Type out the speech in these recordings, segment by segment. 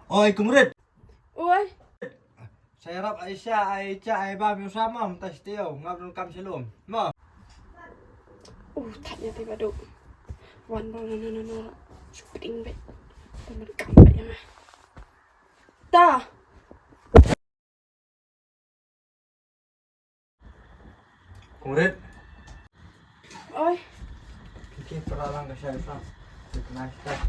Oi, Kungrit. Oi, Saya rap Aisyah, Aicha, Aibam yung sama, tas tiyo, ngabdon kam silom. Mo. tanya tiba dulu. Wan bang nana spring bet. Temen kampak ya mah. Ta, Kungrit. oi, Kiki peralang ke saya sam. Nice tah.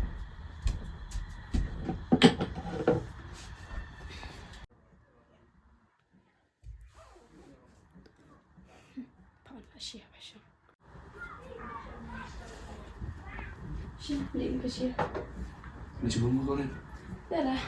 paon Asia Asia. Sih, beli ke sih. Macam mana kau ni? Dah lah.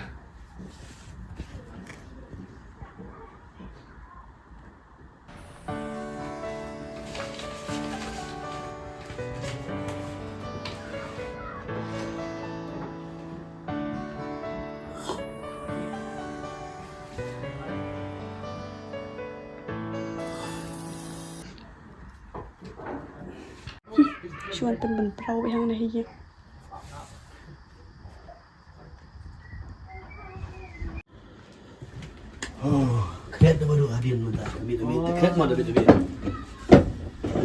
Chuan pen ben prau yang này hiya. Oh, kerja tu baru hadiah muda. Minum kerja mana betul betul.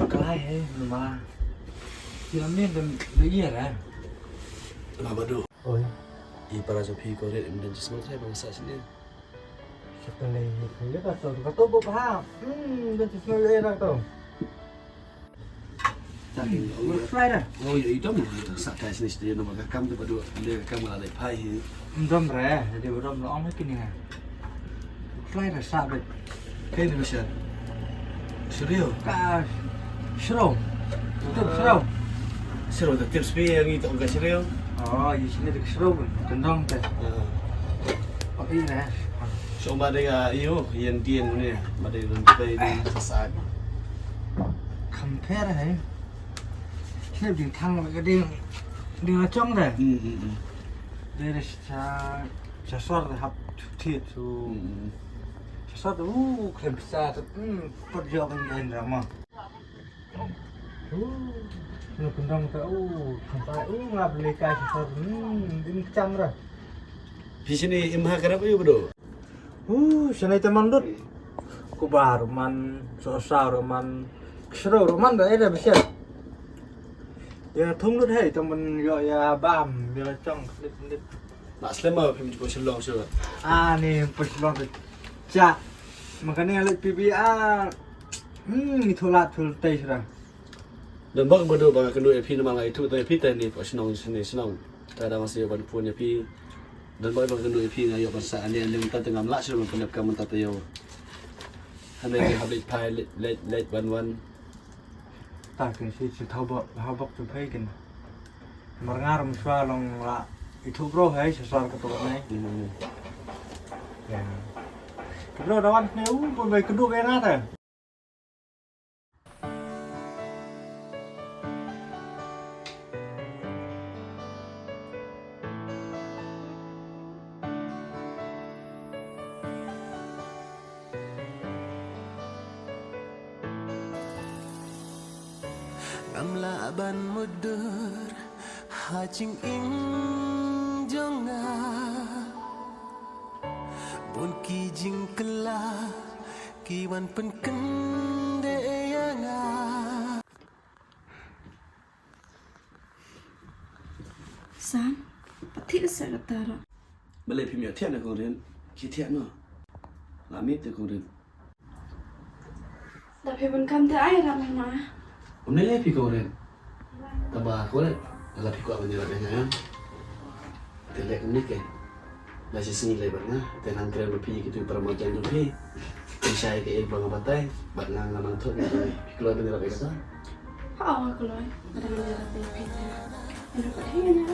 Kelai nama. Filmnya dan iya lah. Lama tu. Oi, Para sopi kau lihat dan semua saya bangsa sini. setelah itu kata bu paham. Dan semua enak tau. Fly dah. Oh, itu mungkin sakai sini sendiri nama kakam tu baru dia kakam ada pai. Dom re, jadi dom lo ong kini kan. Fly dah sabit. Kau ni macam serius. Kas. Serau. Itu serau. Serius tu tips pi yang itu enggak serius. Oh, di sini ada serau pun. Tendang teh. Oh iya. So ada iyo yang dia ni, ada yang pai ni saat. Compare hai. Sini di thang cái đi là trong đây. Đây là cha sót là học thiệt su. Cha sót khem sa tu pot jo bên đây là mà. Nó cũng đang ta không phải ngap lấy cái cha sót din chăm rồi. Di sini imah kerap iyo betul. Sini teman dut. Kubar man sosar man Sro man đấy là bây giờ. Ya thông nước hay trong mình gọi bam là trong clip. Nak selama film cuba selong sure. Nih pesilon tuh. Cak. Makanya lihat PBA. Itulah tul teh sudah. Dan bang betul bang kena EP nama itu tapi EP tadi pas senang senang. Tak ada masih ban punya EP. Dan bang kena EP ngayo bangsa ani yang kita tengah melak sudah kena kamu tak tahu. Hanya habis pai let one. Tak sih thau bok tu phai kin. Marngar muswa long la itu bro hai sesar ketua này. Ya. Kedua dawan ni boleh kedua kena ta. Ngamla ban mudur hacing ing jonga bun ki jing kela kiwan pen kende yanga San, pati sa katara. Boleh film ya tiada kemudian kita no. Lamit tu kemudian. Tapi ben kam te ai ra mah. Umne le pi kemudian. Tabah kau le. Kalau pi kau apa dia ya. Telek ni ke. Masih sini lebar na. Tenang kira lebih gitu para macam tu pi. Saya ke bang batai, batang nang tu ni. Keluar benda apa kata? Awak loy, ada mana ra pe pita. Eno pa hena.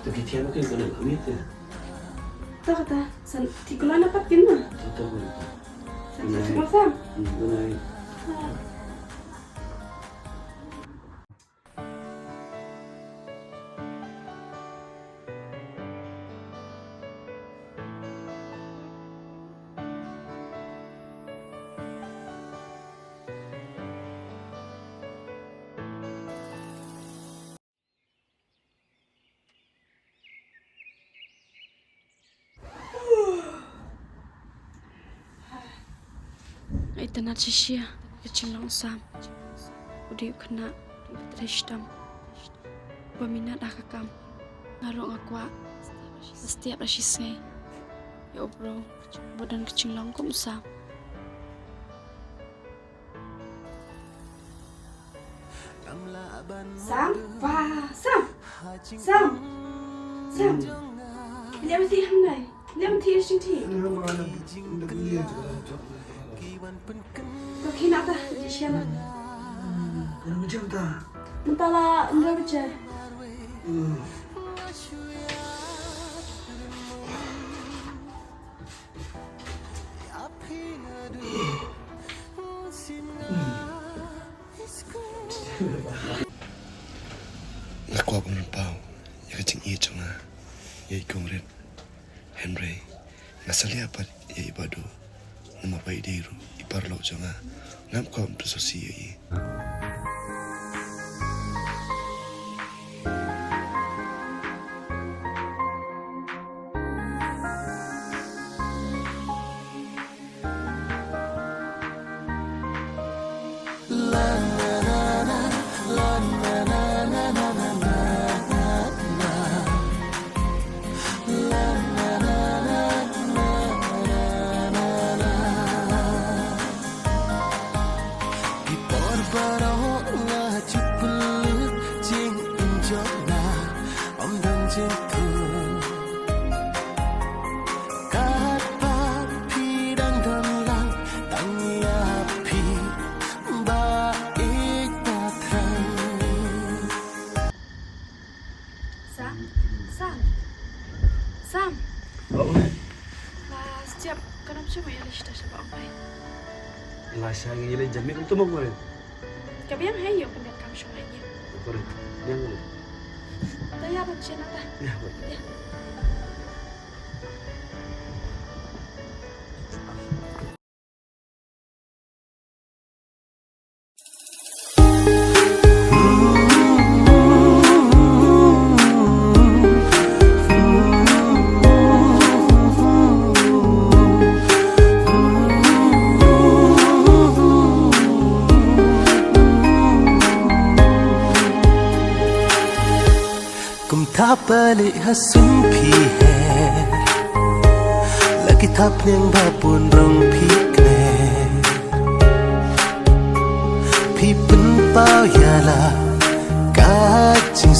Tu kita mungkin kena lamit ya. Ta kata, san tikulan dapat kena. Tahu pun. San masam. Benar. itanat sisia kecil long sam. Udi kena trishtam. Peminat akakam ngarok ngakwa setiap rasisnya. Ya bro, badan kecil long kum sam. Sam, wah, Sam. Lihat mesti hamai. Lihat mesti sini. Kau kena tak? Siapa? Macam tak? Entahlah, enggak baca. Aku apa mempau? Ya kecing ia cuma, ya ikongren, Henry, ngasali apa ya ibadu, nama bayi diru, ipar lau cuma, ngam kau bersosi ya. Sam. Oh, Lah, setiap kena macam mana list siapa orang? lah saya ingin jamin untuk mau keren. Kami yang hayo pendat kamu semuanya. Keren, yang mana? Tanya apa macam apa? Ya, buat. Ya. Balik hasun piher lagi tap yang babun rong pikir pi pen pau ya la ka ching